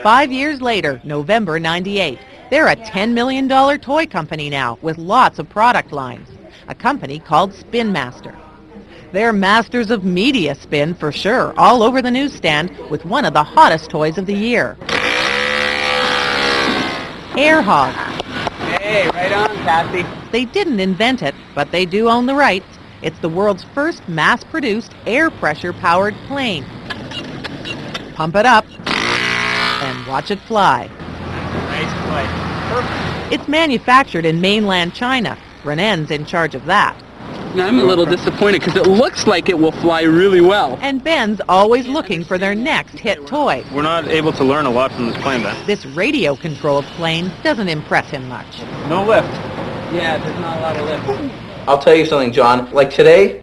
5 years later, November '98, they're a $10 million toy company now with lots of product lines. A company called Spin Master. They're masters of media spin for sure, all over the newsstand with one of the hottest toys of the year. Air Hogs. Hey, right on, Kathy. They didn't invent it, but they do own the rights. It's the world's first mass-produced air pressure-powered plane. Pump it up and watch it fly. Nice flight. Perfect. It's manufactured in mainland China. Renen's in charge of that. Now, I'm a little disappointed because it looks like it will fly really well. And Ben's always looking for their next hit toy. We're not able to learn a lot from this plane, Ben. This radio-controlled plane doesn't impress him much. No lift. Yeah, there's not a lot of lift. I'll tell you something, John. Like today,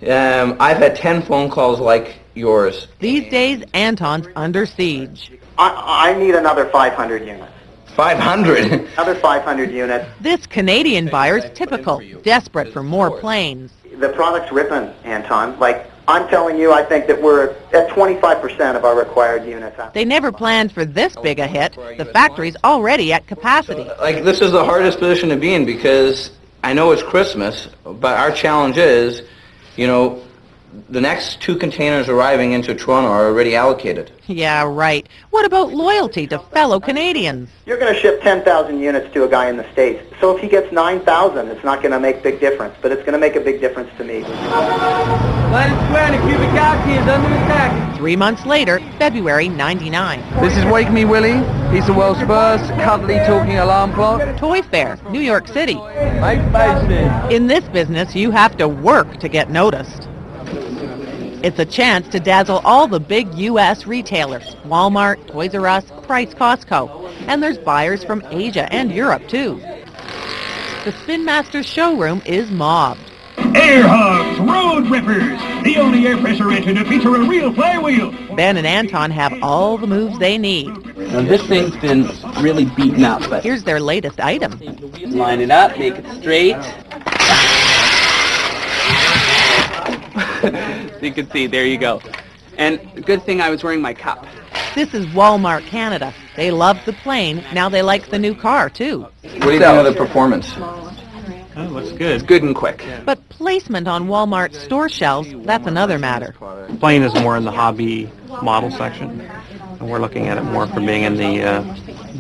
I've had 10 phone calls like yours. These days, Anton's under siege. I need another 500 units. 500? Another 500 units. This Canadian buyer's typical, desperate for more planes. The product's ripping, Anton. Like, I'm telling you, I think that we're at 25% of our required units. They never planned for this big a hit. The factory's already at capacity. Like, this is the hardest position to be in because I know it's Christmas, but our challenge is, you know, the next 2 containers arriving into Toronto are already allocated. Yeah, right. What about loyalty to fellow Canadians? You're going to ship 10,000 units to a guy in the States. So if he gets 9,000, it's not going to make a big difference, but it's going to make a big difference to me. Line square and cubic calci is under attack. 3 months later, February '99. This is Wake Me Willie. He's the world's first cuddly talking alarm clock. Toy Fair, New York City. Mike Spacey. In this business, you have to work to get noticed. It's a chance to dazzle all the big U.S. retailers, Walmart, Toys R Us, Price, Costco. And there's buyers from Asia and Europe, too. The Spin Master showroom is mobbed. Air Hogs, Road Rippers, the only air pressure engine to feature a real flywheel. Ben and Anton have all the moves they need. Now, this thing's been really beaten up, but Here's their latest item. line it up, make it straight. So you can see, there you go. And good thing I was wearing my cup. This is Walmart Canada. They loved the plane. Now they like the new car, too. What do you think of the performance? Oh, looks good. It's good and quick. But placement on Walmart store shelves, that's another matter. The plane is more in the hobby model section, and we're looking at it more for being in the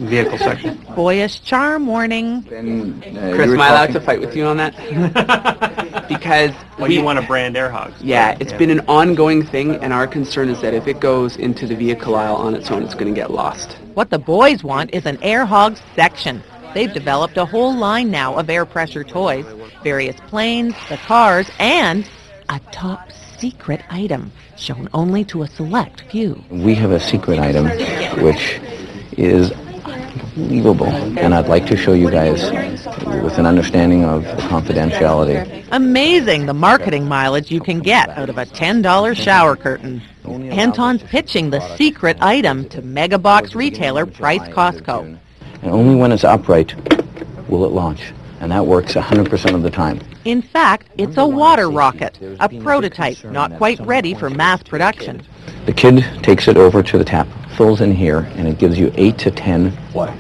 vehicle section. Boyish charm warning. Chris, am I allowed to fight with you on that? Because You want to brand Air Hogs. yeah, it's been an ongoing thing, and our concern is that if it goes into the vehicle aisle on its own, it's going to get lost. What the boys want is an Air Hogs section. They've developed a whole line now of air pressure toys, various planes, the cars, and a top secret item shown only to a select few. We have a secret item which is unbelievable, and I'd like to show you guys with an understanding of the confidentiality. Amazing the marketing mileage you can get out of a $10 shower curtain. Anton's pitching the secret item to mega box retailer Price Costco. And only when it's upright will it launch, and that works 100% of the time. In fact, it's a water rocket, a prototype not quite ready for mass production. The kid takes it over to the tap, fills in here, and it gives you 8 to 10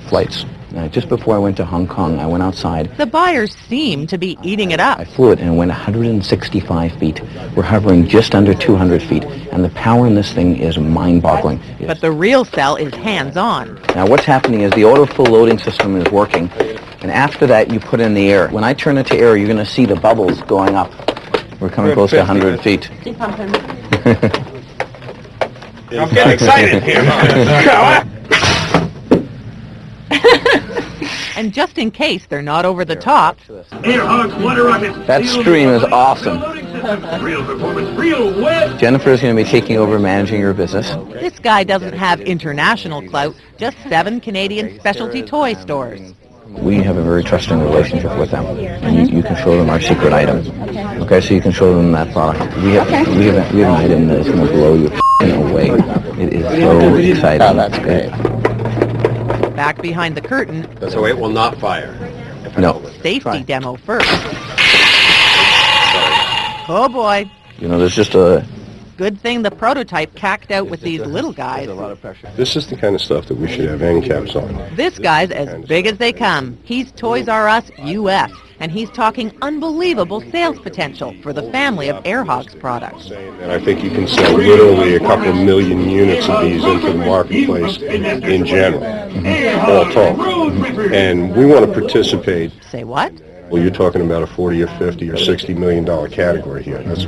flights. Just before I went to Hong Kong, I went outside. The buyers seem to be eating it up. I flew it and went 165 feet. We're hovering just under 200 feet, and the power in this thing is mind-boggling. But the real sell is hands-on. Now what's happening is the auto-full loading system is working, and after that you put in the air. When I turn it to air, you're going to see the bubbles going up. We're coming close to 100 feet. I'm getting excited here. And just in case they're not over the top, Air Hogs, water rockets. That stream is awesome. Real performance, real web. Jennifer's going to be taking over managing your business. this guy doesn't have international clout, just 7 Canadian specialty toy stores. We have a very trusting relationship with them. And you can show them our secret item. Okay, so you can show them that product. We have an item that is going to blow you away. It is so exciting. Oh, that's great. Back behind the curtain, So it will not fire? No. safety demo first. Oh boy. You know, there's just a Good thing the prototype cacked out with these little guys. This is the kind of stuff that we should have end caps on. This guy's as big as they come. He's Toys R Us US, and he's talking unbelievable sales potential for the family of Air Hogs products. And I think you can sell literally a couple million units of these into the marketplace in general, all told. And we want to participate. Say what? Well, you're talking about a 40 or 50 or 60 million dollar category here. That's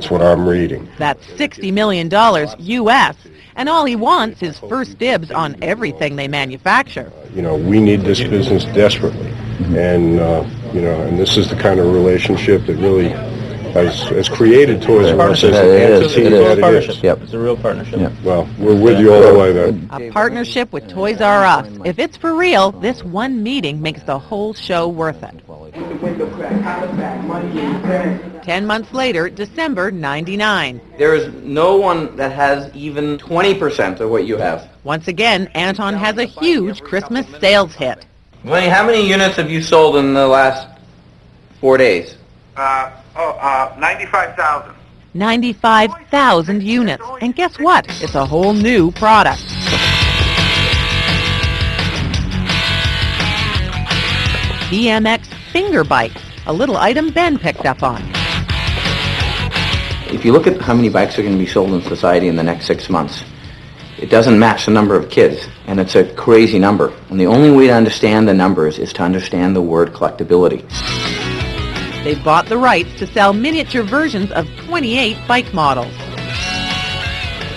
what I'm reading. That's $60 million US, and all he wants is first dibs on everything they manufacture. You know, we need this business desperately, and you know, and this is the kind of relationship that really has created Toys R Us as an entity that it is. Yep. It's a real partnership. Yep. Well, we're with you all the way then. A partnership with Toys R Us. If it's for real, this one meeting makes the whole show worth it. 10 months later, December '99. There is no one that has even 20% of what you have. Once again, Anton has a huge Christmas sales hit. Lenny, how many units have you sold in the last 4 days? 95,000. 95,000 units. And guess what? It's a whole new product. BMX finger bikes, a little item Ben picked up on. If you look at how many bikes are going to be sold in society in the next 6 months, it doesn't match the number of kids, and it's a crazy number. And the only way to understand the numbers is to understand the word collectability. They've bought the rights to sell miniature versions of 28 bike models.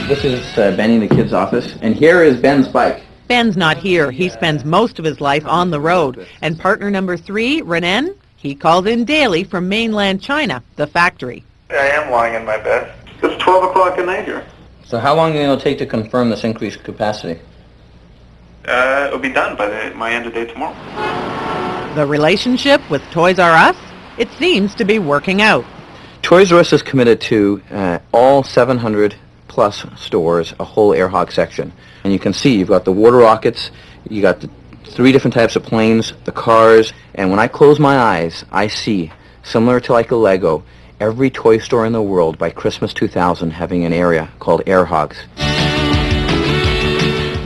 This is Benny, the kid's office, and here is Ben's bike. Ben's not here. He spends most of his life on the road. And partner number 3, Renan, he calls in daily from mainland China, the factory. I am lying in my bed. It's 12 o'clock at night here. So how long will it take to confirm this increased capacity? It'll be done by my end of day tomorrow. The relationship with Toys R Us? It seems to be working out. Toys R Us is committed to all 700 plus stores, a whole Air Hog section. And you can see you've got the water rockets, you got the 3 different types of planes, the cars, and when I close my eyes, I see, similar to like a Lego, every toy store in the world by Christmas 2000 having an area called Air Hogs.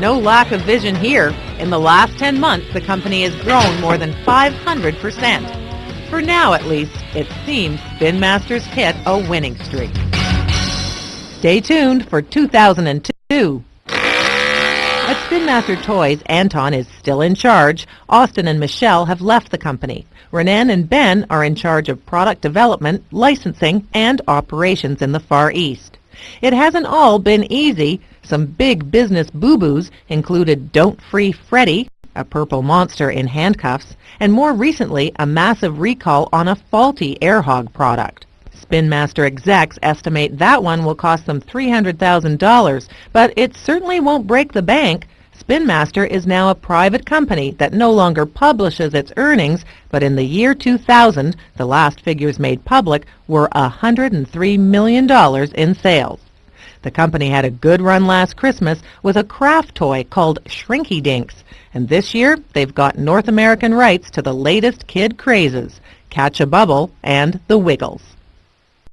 No lack of vision here. In the last 10 months, the company has grown more than 500%. For now, at least, it seems Spin Master's hit a winning streak. Stay tuned for 2002. At Spin Master Toys, Anton is still in charge. Austin and Michelle have left the company. Renan and Ben are in charge of product development, licensing, and operations in the Far East. It hasn't all been easy. Some big business boo-boos included Don't Free Freddy, a purple monster in handcuffs, and more recently a massive recall on a faulty Air Hog product. Spin Master execs estimate that one will cost them $300,000, but it certainly won't break the bank. Spin Master is now a private company that no longer publishes its earnings, but in the year 2000, the last figures made public were $103 million in sales. The company had a good run last Christmas with a craft toy called Shrinky Dinks, and this year they've got North American rights to the latest kid crazes, Catch a Bubble and The Wiggles.